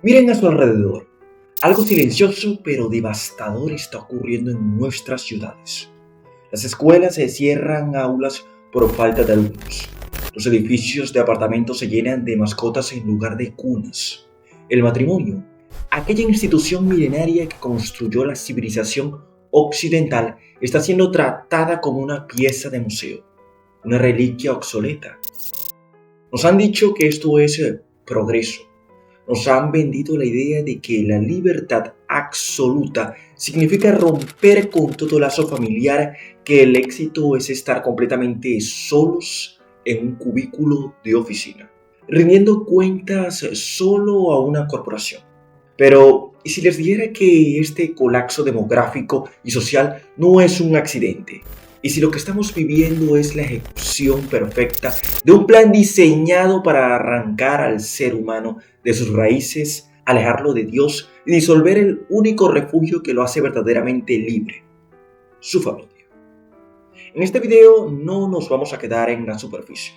Miren a su alrededor. Algo silencioso pero devastador está ocurriendo en nuestras ciudades. Las escuelas se cierran aulas por falta de alumnos. Los edificios de apartamentos se llenan de mascotas en lugar de cunas. El matrimonio, aquella institución milenaria que construyó la civilización occidental, está siendo tratada como una pieza de museo, una reliquia obsoleta. Nos han dicho que esto es progreso. Nos han vendido la idea de que la libertad absoluta significa romper con todo lazo familiar, que el éxito es estar completamente solos en un cubículo de oficina, rindiendo cuentas solo a una corporación. Pero, ¿y si les dijera que este colapso demográfico y social no es un accidente? ¿Y si lo que estamos viviendo es la ejecución perfecta de un plan diseñado para arrancar al ser humano de sus raíces, alejarlo de Dios y disolver el único refugio que lo hace verdaderamente libre, su familia? En este video no nos vamos a quedar en la superficie.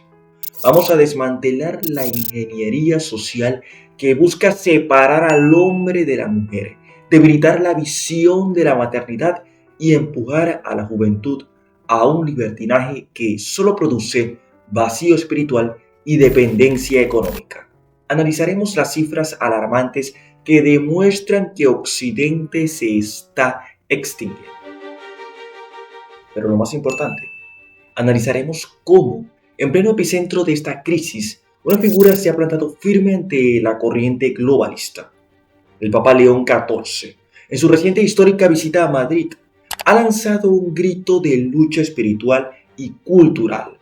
Vamos a desmantelar la ingeniería social que busca separar al hombre de la mujer, debilitar la visión de la maternidad y empujar a la juventud a un libertinaje que solo produce vacío espiritual y dependencia económica. Analizaremos las cifras alarmantes que demuestran que Occidente se está extinguiendo. Pero lo más importante, analizaremos cómo, en pleno epicentro de esta crisis, una figura se ha plantado firme ante la corriente globalista. El Papa León XIV, en su reciente histórica visita a Madrid, ha lanzado un grito de lucha espiritual y cultural,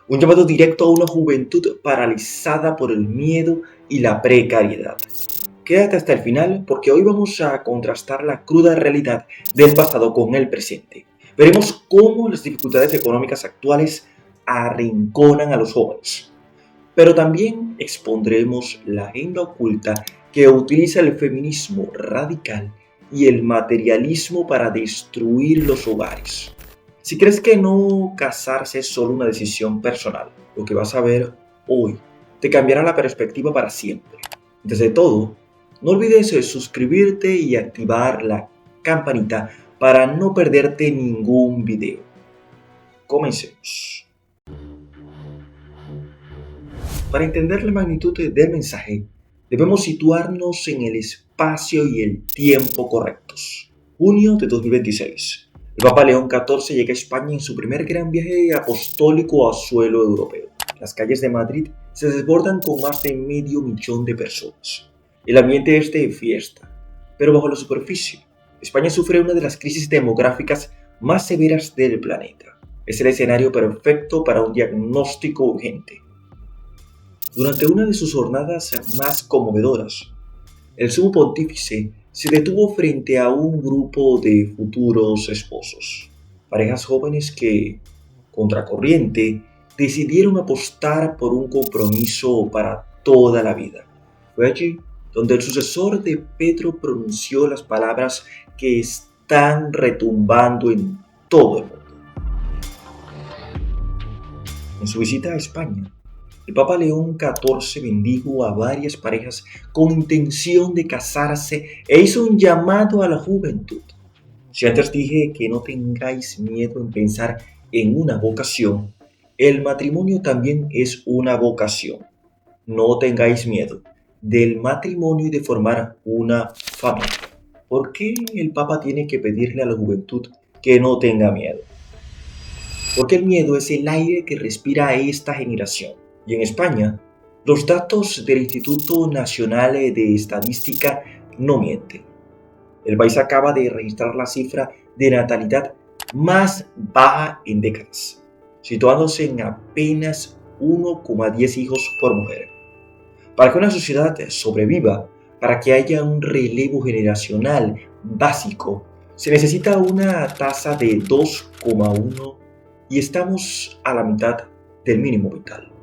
un llamado directo a una juventud paralizada por el miedo y la precariedad. Quédate hasta el final porque hoy vamos a contrastar la cruda realidad del pasado con el presente. Veremos cómo las dificultades económicas actuales arrinconan a los jóvenes, pero también expondremos la agenda oculta que utiliza el feminismo radical y el materialismo para destruir los hogares. Si crees que no casarse es solo una decisión personal, lo que vas a ver hoy te cambiará la perspectiva para siempre. Desde todo, no olvides suscribirte y activar la campanita para no perderte ningún video. Comencemos. Para entender la magnitud del mensaje, debemos situarnos en el espacio y el tiempo correctos. Junio de 2026. El Papa León XIV llega a España en su primer gran viaje apostólico a suelo europeo. Las calles de Madrid se desbordan con más de 500.000 de personas. El ambiente es de fiesta, pero bajo la superficie, España sufre una de las crisis demográficas más severas del planeta. Es el escenario perfecto para un diagnóstico urgente. Durante una de sus jornadas más conmovedoras, el sumo pontífice se detuvo frente a un grupo de futuros esposos, parejas jóvenes que, contracorriente, decidieron apostar por un compromiso para toda la vida. Fue allí donde el sucesor de Pedro pronunció las palabras que están retumbando en todo el mundo. En su visita a España, el Papa León XIV bendijo a varias parejas con intención de casarse e hizo un llamado a la juventud. Si antes dije que no tengáis miedo en pensar en una vocación, el matrimonio también es una vocación. No tengáis miedo del matrimonio y de formar una familia. ¿Por qué el Papa tiene que pedirle a la juventud que no tenga miedo? Porque el miedo es el aire que respira esta generación. Y en España, los datos del Instituto Nacional de Estadística no mienten. El país acaba de registrar la cifra de natalidad más baja en décadas, situándose en apenas 1,10 hijos por mujer. Para que una sociedad sobreviva, para que haya un relevo generacional básico, se necesita una tasa de 2,1 y estamos a la mitad del mínimo vital.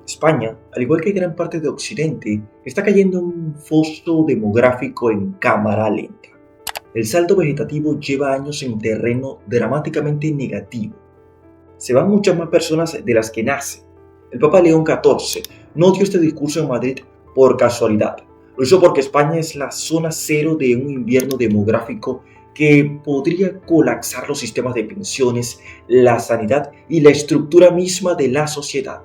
España, al igual que gran parte de Occidente, está cayendo en un foso demográfico en cámara lenta. El salto vegetativo lleva años en terreno dramáticamente negativo. Se van muchas más personas de las que nacen. El Papa León XIV no dio este discurso en Madrid por casualidad. Lo hizo porque España es la zona cero de un invierno demográfico que podría colapsar los sistemas de pensiones, la sanidad y la estructura misma de la sociedad.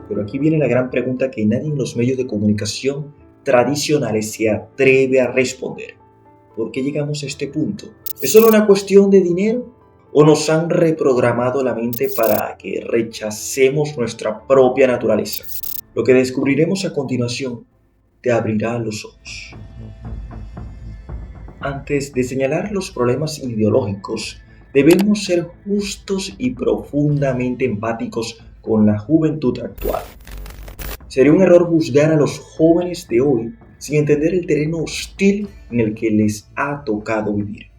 Pero aquí viene la gran pregunta que nadie en los medios de comunicación tradicionales se atreve a responder. ¿Por qué llegamos a este punto? ¿Es solo una cuestión de dinero? ¿O nos han reprogramado la mente para que rechacemos nuestra propia naturaleza? Lo que descubriremos a continuación te abrirá los ojos. Antes de señalar los problemas ideológicos, debemos ser justos y profundamente empáticos con la juventud actual. Sería un error juzgar a los jóvenes de hoy sin entender el terreno hostil en el que les ha tocado vivir.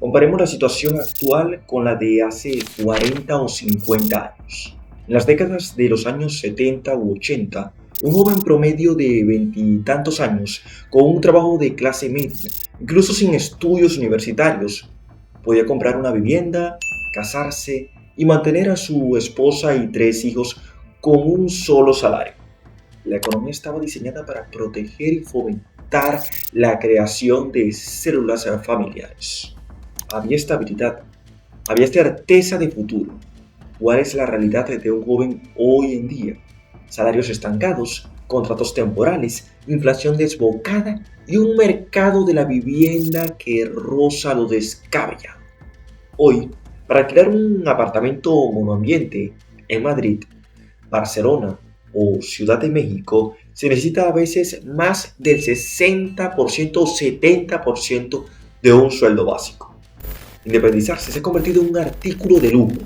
Comparemos la situación actual con la de hace 40 o 50 años. En las décadas de los años 70 u 80, un joven promedio de veintitantos años, con un trabajo de clase media, incluso sin estudios universitarios, podía comprar una vivienda, casarse y mantener a su esposa y 3 hijos con un solo salario. La economía estaba diseñada para proteger y fomentar la creación de células familiares. Había estabilidad, había certeza de futuro. ¿Cuál es la realidad de un joven hoy en día? Salarios estancados, contratos temporales, inflación desbocada y un mercado de la vivienda que roza lo descabellado. Hoy, para alquilar un apartamento monoambiente en Madrid, Barcelona o Ciudad de México, se necesita a veces más del 60% o 70% de un sueldo básico. Independizarse se ha convertido en un artículo de lujo.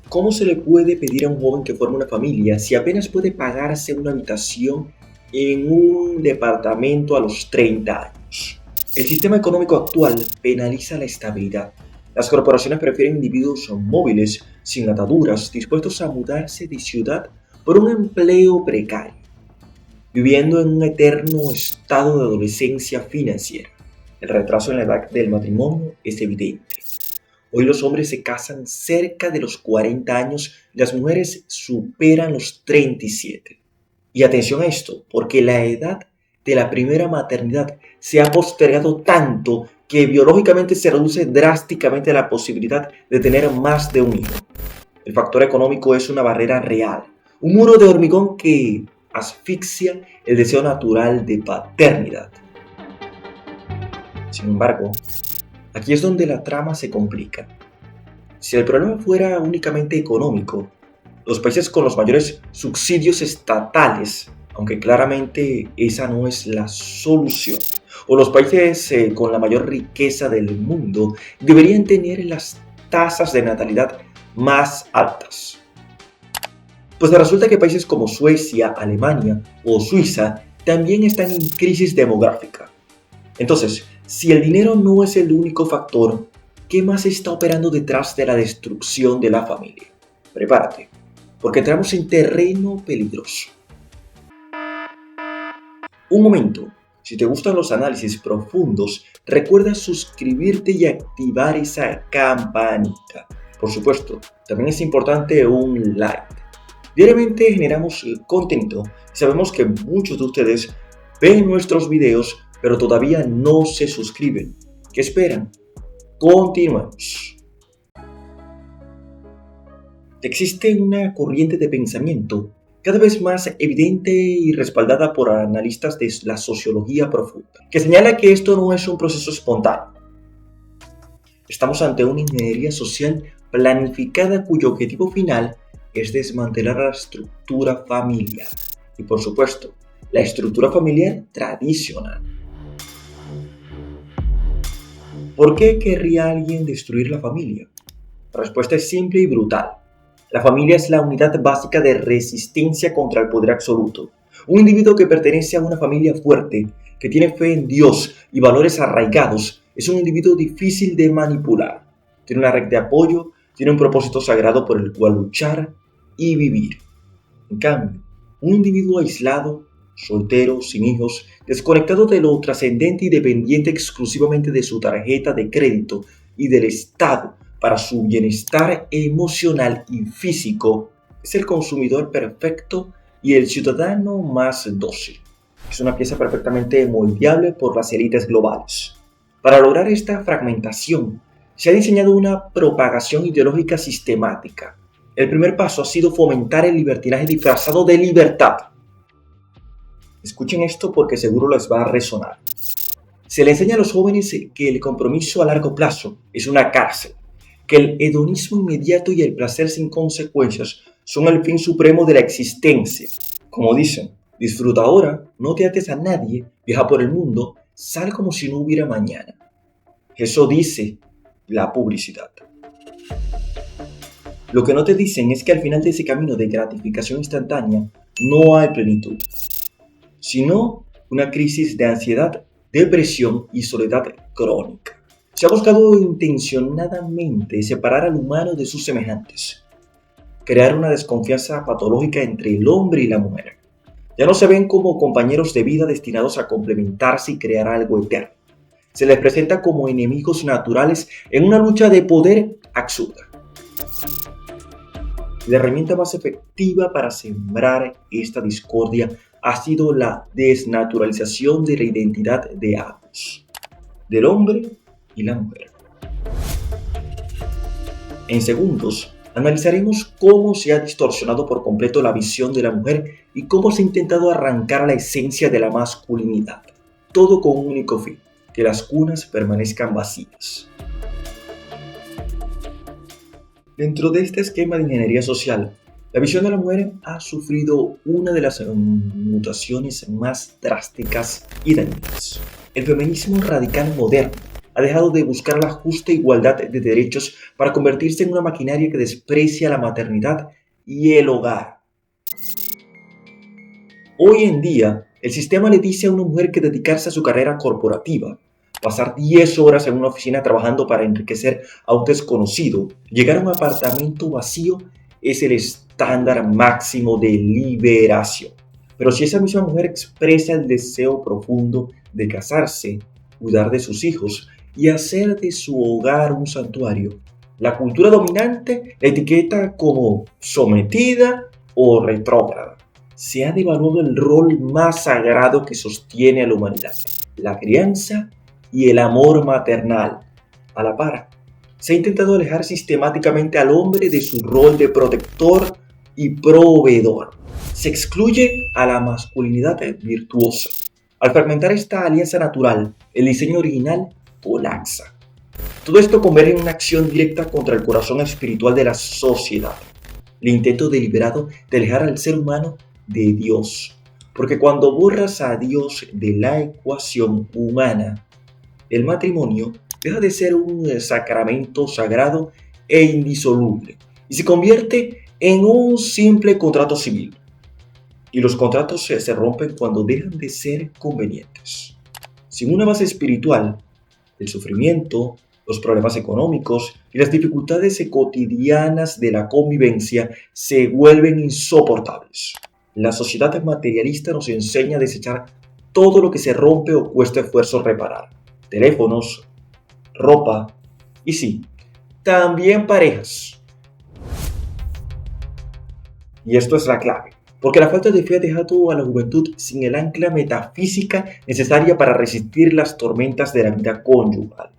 ¿Cómo se le puede pedir a un joven que forme una familia si apenas puede pagarse una habitación en un departamento a los 30 años? El sistema económico actual penaliza la estabilidad. Las corporaciones prefieren individuos móviles, sin ataduras, dispuestos a mudarse de ciudad por un empleo precario, viviendo en un eterno estado de adolescencia financiera. El retraso en la edad del matrimonio es evidente. Hoy los hombres se casan cerca de los 40 años y las mujeres superan los 37. Y atención a esto, porque la edad de la primera maternidad se ha postergado tanto que biológicamente se reduce drásticamente la posibilidad de tener más de un hijo. El factor económico es una barrera real, un muro de hormigón que asfixia el deseo natural de paternidad. Sin embargo, aquí es donde la trama se complica. Si el problema fuera únicamente económico, los países con los mayores subsidios estatales, aunque claramente esa no es la solución, o los países con la mayor riqueza del mundo, deberían tener las tasas de natalidad más altas. Pues resulta que países como Suecia, Alemania o Suiza también están en crisis demográfica. Entonces, si el dinero no es el único factor, ¿qué más está operando detrás de la destrucción de la familia? Prepárate, porque entramos en terreno peligroso. Un momento, si te gustan los análisis profundos, recuerda suscribirte y activar esa campanita. Por supuesto, también es importante un like. Diariamente generamos contenido y sabemos que muchos de ustedes ven nuestros videos pero todavía no se suscriben. ¿Qué esperan? Continuemos. Existe una corriente de pensamiento cada vez más evidente y respaldada por analistas de la sociología profunda, que señala que esto no es un proceso espontáneo. Estamos ante una ingeniería social planificada cuyo objetivo final es desmantelar la estructura familiar y, por supuesto, la estructura familiar tradicional. ¿Por qué querría alguien destruir la familia? La respuesta es simple y brutal. La familia es la unidad básica de resistencia contra el poder absoluto. Un individuo que pertenece a una familia fuerte, que tiene fe en Dios y valores arraigados, es un individuo difícil de manipular. Tiene una red de apoyo, tiene un propósito sagrado por el cual luchar y vivir. En cambio, un individuo aislado, soltero, sin hijos, desconectado de lo trascendente y dependiente exclusivamente de su tarjeta de crédito y del Estado para su bienestar emocional y físico, es el consumidor perfecto y el ciudadano más dócil. Es una pieza perfectamente moldeable por las élites globales. Para lograr esta fragmentación, se ha diseñado una propagación ideológica sistemática. El primer paso ha sido fomentar el libertinaje disfrazado de libertad. Escuchen esto porque seguro les va a resonar. Se le enseña a los jóvenes que el compromiso a largo plazo es una cárcel, que el hedonismo inmediato y el placer sin consecuencias son el fin supremo de la existencia. Como dicen, disfruta ahora, no te ates a nadie, viaja por el mundo, sal como si no hubiera mañana. Eso dice la publicidad. Lo que no te dicen es que al final de ese camino de gratificación instantánea no hay plenitud, sino una crisis de ansiedad, depresión y soledad crónica. Se ha buscado intencionadamente separar al humano de sus semejantes, crear una desconfianza patológica entre el hombre y la mujer. Ya no se ven como compañeros de vida destinados a complementarse y crear algo eterno. Se les presenta como enemigos naturales en una lucha de poder absurda. La herramienta más efectiva para sembrar esta discordia ha sido la desnaturalización de la identidad de ambos, del hombre y la mujer. En segundos, analizaremos cómo se ha distorsionado por completo la visión de la mujer y cómo se ha intentado arrancar la esencia de la masculinidad. Todo con un único fin, que las cunas permanezcan vacías. Dentro de este esquema de ingeniería social, la visión de la mujer ha sufrido una de las mutaciones más drásticas y dañinas. El feminismo radical moderno ha dejado de buscar la justa igualdad de derechos para convertirse en una maquinaria que desprecia la maternidad y el hogar. Hoy en día, el sistema le dice a una mujer que dedicarse a su carrera corporativa, pasar 10 horas en una oficina trabajando para enriquecer a un desconocido, llegar a un apartamento vacío es el estándar máximo de liberación. Pero si esa misma mujer expresa el deseo profundo de casarse, cuidar de sus hijos y hacer de su hogar un santuario, la cultura dominante la etiqueta como sometida o retrógrada. Se ha devaluado el rol más sagrado que sostiene a la humanidad, la crianza y el amor maternal. A la par, se ha intentado alejar sistemáticamente al hombre de su rol de protector y proveedor. Se excluye a la masculinidad virtuosa. Al fragmentar esta alianza natural, el diseño original colapsa. Todo esto converge en una acción directa contra el corazón espiritual de la sociedad. El intento deliberado de alejar al ser humano de Dios. Porque cuando borras a Dios de la ecuación humana, el matrimonio deja de ser un sacramento sagrado e indisoluble y se convierte en un simple contrato civil. Y los contratos se rompen cuando dejan de ser convenientes. Sin una base espiritual, el sufrimiento, los problemas económicos y las dificultades cotidianas de la convivencia se vuelven insoportables. La sociedad materialista nos enseña a desechar todo lo que se rompe o cuesta esfuerzo reparar. Teléfonos, ropa y sí, también parejas. Y esto es la clave, porque la falta de fe ha dejado a la juventud sin el ancla metafísica necesaria para resistir las tormentas de la vida conyugal.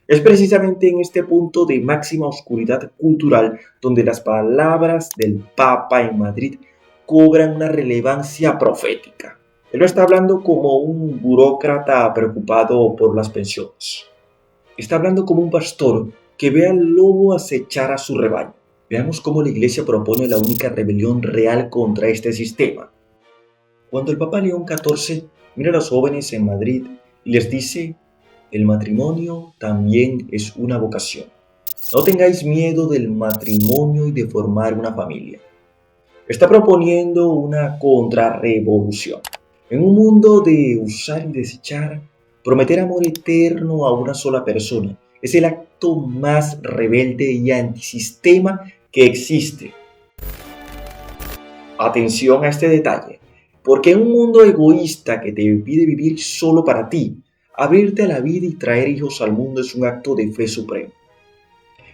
Es precisamente en este punto de máxima oscuridad cultural donde las palabras del Papa en Madrid cobran una relevancia profética. Él no está hablando como un burócrata preocupado por las pensiones. Está hablando como un pastor que ve al lobo acechar a su rebaño. Veamos cómo la Iglesia propone la única rebelión real contra este sistema. Cuando el Papa León XIV mira a los jóvenes en Madrid y les dice: el matrimonio también es una vocación. No tengáis miedo del matrimonio y de formar una familia. Está proponiendo una contrarrevolución. En un mundo de usar y desechar, prometer amor eterno a una sola persona es el acto más rebelde y antisistema que existe. Atención a este detalle, porque en un mundo egoísta que te pide vivir solo para ti, abrirte a la vida y traer hijos al mundo es un acto de fe supremo.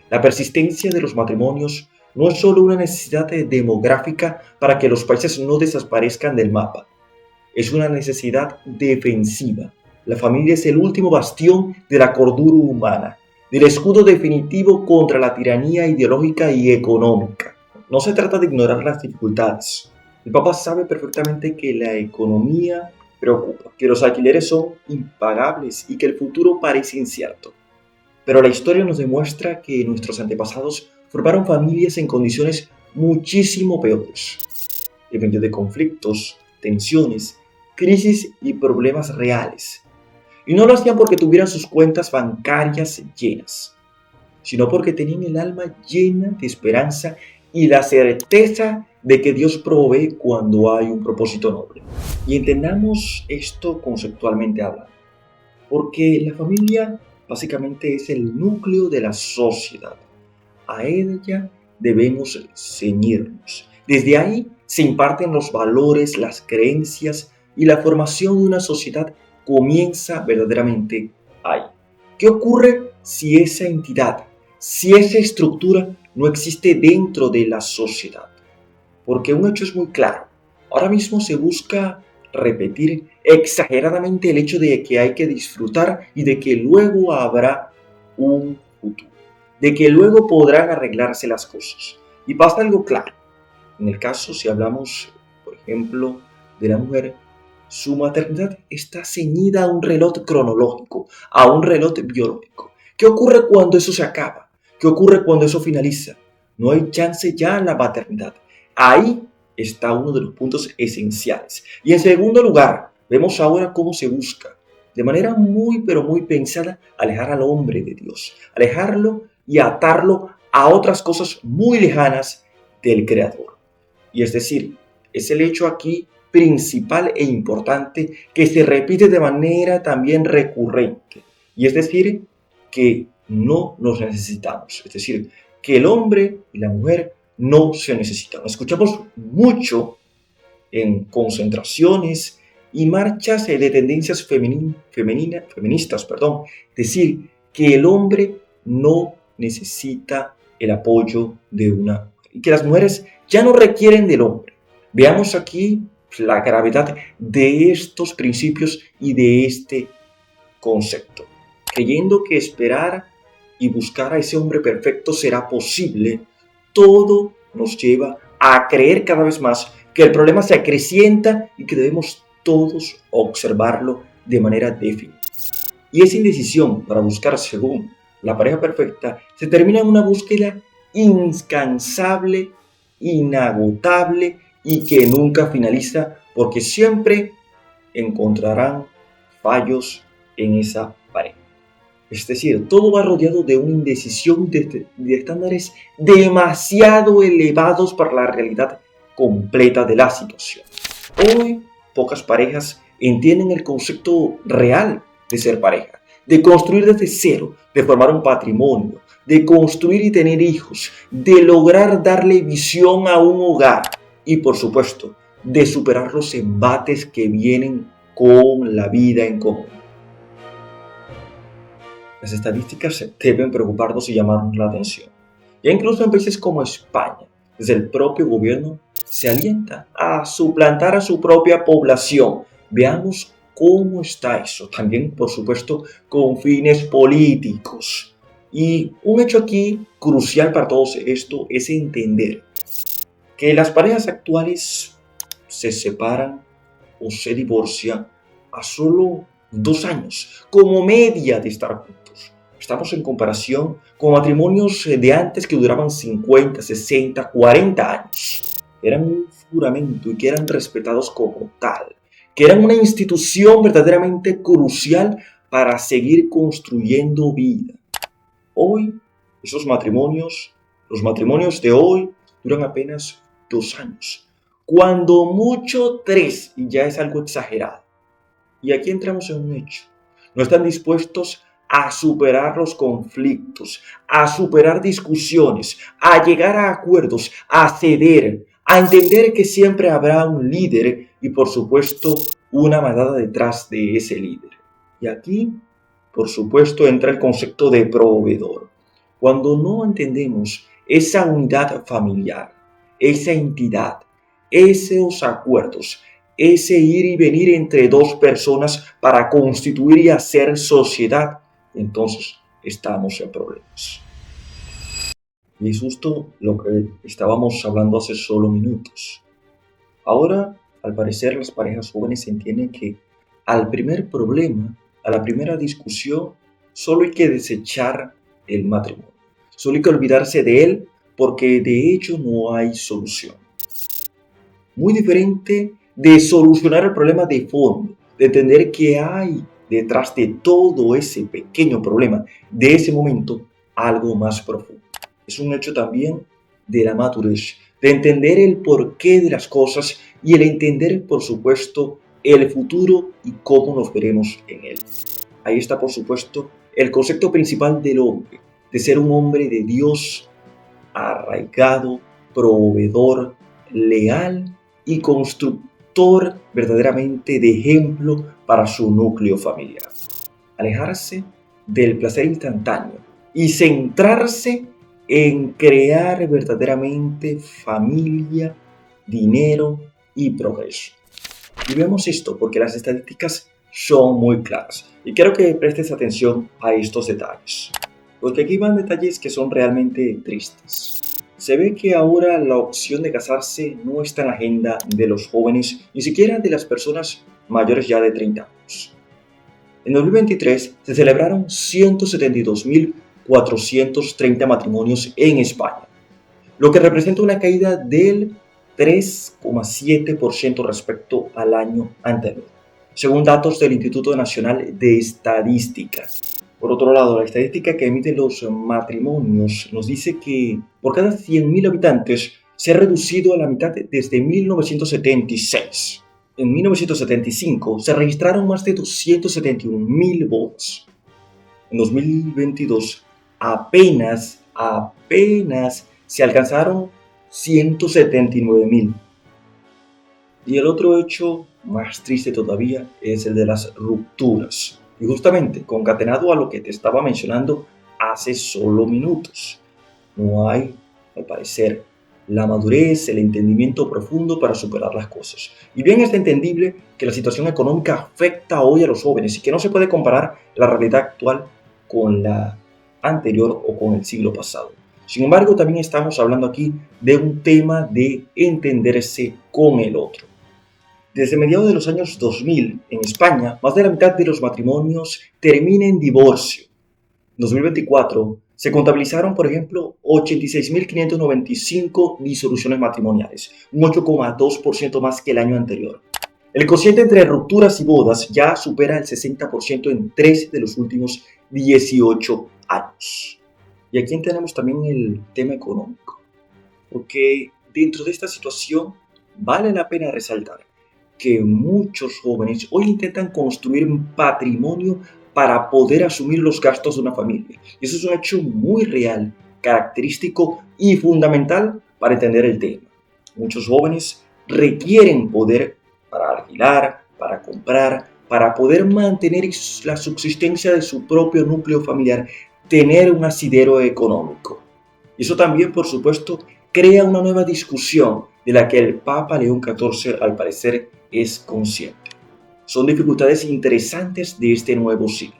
La persistencia de los matrimonios no es solo una necesidad demográfica para que los países no desaparezcan del mapa, es una necesidad defensiva. La familia es el último bastión de la cordura humana, del escudo definitivo contra la tiranía ideológica y económica. No se trata de ignorar las dificultades. El Papa sabe perfectamente que la economía preocupa, que los alquileres son impagables y que el futuro parece incierto. Pero la historia nos demuestra que nuestros antepasados formaron familias en condiciones muchísimo peores, en medio de conflictos, tensiones, crisis y problemas reales. Y no lo hacían porque tuvieran sus cuentas bancarias llenas, sino porque tenían el alma llena de esperanza y la certeza de que Dios provee cuando hay un propósito noble. Y entendamos esto conceptualmente hablando, porque la familia básicamente es el núcleo de la sociedad. A ella debemos ceñirnos. Desde ahí se imparten los valores, las creencias y la formación de una sociedad comienza verdaderamente ahí. ¿Qué ocurre si esa entidad, si esa estructura no existe dentro de la sociedad? Porque un hecho es muy claro. Ahora mismo se busca repetir exageradamente el hecho de que hay que disfrutar y de que luego habrá un futuro, de que luego podrán arreglarse las cosas. Y pasa algo claro. En el caso, si hablamos, por ejemplo, de la mujer, su maternidad está ceñida a un reloj cronológico, a un reloj biológico. ¿Qué ocurre cuando eso se acaba? ¿Qué ocurre cuando eso finaliza? No hay chance ya a la maternidad. Ahí está uno de los puntos esenciales. Y en segundo lugar, vemos ahora cómo se busca, de manera muy pero muy pensada, alejar al hombre de Dios, alejarlo y atarlo a otras cosas muy lejanas del Creador. Y es decir, es el hecho aquí principal e importante que se repite de manera también recurrente. Y es decir, que no nos necesitamos. Es decir, que el hombre y la mujer no se necesitan. Escuchamos mucho en concentraciones y marchas de tendencias feministas, decir que el hombre no necesita el apoyo de una mujer y que las mujeres ya no requieren del hombre. Veamos aquí la gravedad de estos principios y de este concepto. Creyendo que esperar y buscar a ese hombre perfecto será posible, todo nos lleva a creer cada vez más que el problema se acrecienta y que debemos todos observarlo de manera definitiva. Y esa indecisión para buscar según la pareja perfecta se termina en una búsqueda incansable, inagotable y que nunca finaliza porque siempre encontrarán fallos en esa pareja. Es decir, todo va rodeado de una indecisión de estándares demasiado elevados para la realidad completa de la situación. Hoy, pocas parejas entienden el concepto real de ser pareja, de construir desde cero, de formar un patrimonio, de construir y tener hijos, de lograr darle visión a un hogar y, por supuesto, de superar los embates que vienen con la vida en común. Las estadísticas deben preocuparnos y llamarnos la atención. Ya incluso en países como España, desde el propio gobierno se alienta a suplantar a su propia población. Veamos cómo está eso. También, por supuesto, con fines políticos. Y un hecho aquí crucial para todo esto es entender que las parejas actuales se separan o se divorcian a solo 2 años, como media de estar juntos. Estamos en comparación con matrimonios de antes que duraban 50, 60, 40 años. Eran un juramento y que eran respetados como tal, que eran una institución verdaderamente crucial para seguir construyendo vida. Hoy, esos matrimonios, los matrimonios de hoy, duran apenas 2 años. Cuando mucho 3, y ya es algo exagerado. Y aquí entramos en un hecho. No están dispuestos a superar los conflictos, a superar discusiones, a llegar a acuerdos, a ceder, a entender que siempre habrá un líder y, por supuesto, una manada detrás de ese líder. Y aquí, por supuesto, entra el concepto de proveedor. Cuando no entendemos esa unidad familiar, esa entidad, esos acuerdos, ese ir y venir entre dos personas para constituir y hacer sociedad, entonces estamos en problemas. Y es justo lo que estábamos hablando hace solo minutos. Ahora, al parecer, las parejas jóvenes entienden que al primer problema, a la primera discusión, solo hay que desechar el matrimonio. Solo hay que olvidarse de él porque de hecho no hay solución. Muy diferente de solucionar el problema de fondo, de entender que hay detrás de todo ese pequeño problema, de ese momento, algo más profundo. Es un hecho también de la madurez, de entender el porqué de las cosas y el entender, por supuesto, el futuro y cómo nos veremos en él. Ahí está, por supuesto, el concepto principal del hombre, de ser un hombre de Dios, arraigado, proveedor, leal y constructor verdaderamente de ejemplo para su núcleo familiar. Alejarse del placer instantáneo y centrarse en crear verdaderamente familia, dinero y progreso. Y vemos esto porque las estadísticas son muy claras. Y quiero que prestes atención a estos detalles, porque aquí van detalles que son realmente tristes. Se ve que ahora la opción de casarse no está en la agenda de los jóvenes, ni siquiera de las personas mayores ya de 30 años. En 2023 se celebraron 172.430 matrimonios en España, lo que representa una caída del 3,7% respecto al año anterior, según datos del Instituto Nacional de Estadística. Por otro lado, la estadística que emiten los matrimonios nos dice que por cada 100.000 habitantes se ha reducido a la mitad desde 1976. En 1975 se registraron más de 271.000 bodas. En 2022 apenas se alcanzaron 179.000. Y el otro hecho más triste todavía es el de las rupturas. Y justamente concatenado a lo que te estaba mencionando hace solo minutos. No hay, al parecer, la madurez, el entendimiento profundo para superar las cosas. Y bien es entendible que la situación económica afecta hoy a los jóvenes y que no se puede comparar la realidad actual con la anterior o con el siglo pasado. Sin embargo, también estamos hablando aquí de un tema de entenderse con el otro. Desde mediados de los años 2000, en España, más de la mitad de los matrimonios termina en divorcio. En 2024, se contabilizaron, por ejemplo, 86.595 disoluciones matrimoniales, un 8,2% más que el año anterior. El cociente entre rupturas y bodas ya supera el 60% en 3 de los últimos 18 años. Y aquí tenemos también el tema económico, porque dentro de esta situación vale la pena resaltar que muchos jóvenes hoy intentan construir un patrimonio para poder asumir los gastos de una familia. Y eso es un hecho muy real, característico y fundamental para entender el tema. Muchos jóvenes requieren poder para alquilar, para comprar, para poder mantener la subsistencia de su propio núcleo familiar, tener un asidero económico. Y eso también, por supuesto, crea una nueva discusión de la que el Papa León XIV, al parecer, es consciente. Son dificultades interesantes de este nuevo siglo.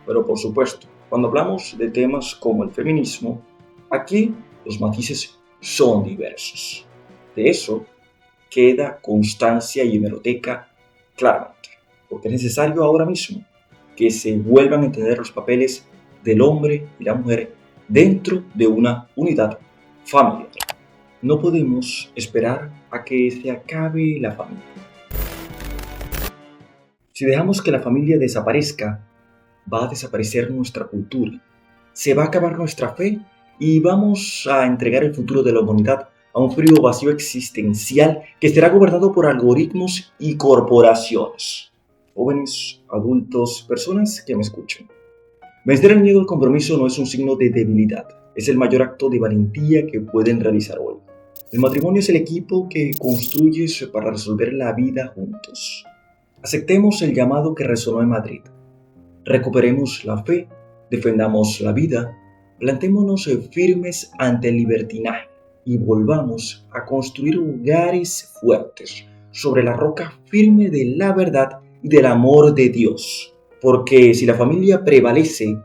Pero por supuesto, cuando hablamos de temas como el feminismo, aquí los matices son diversos. De eso queda constancia y hemeroteca claramente, porque es necesario ahora mismo que se vuelvan a entender los papeles del hombre y la mujer dentro de una unidad familiar. No podemos esperar a que se acabe la familia. Si dejamos que la familia desaparezca, va a desaparecer nuestra cultura, se va a acabar nuestra fe y vamos a entregar el futuro de la humanidad a un frío vacío existencial que estará gobernado por algoritmos y corporaciones. Jóvenes, adultos, personas que me escuchan. Vencer el miedo al compromiso no es un signo de debilidad, es el mayor acto de valentía que pueden realizar hoy. El matrimonio es el equipo que construyes para resolver la vida juntos. Aceptemos el llamado que resonó en Madrid. Recuperemos la fe, defendamos la vida Plantémonos firmes ante el libertinaje y volvamos a construir hogares fuertes sobre la roca firme de la verdad y del amor de Dios. Porque si la familia prevalece,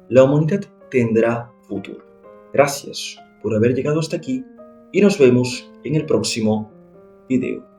la humanidad tendrá futuro. Gracias por haber llegado hasta aquí y nos vemos en el próximo video.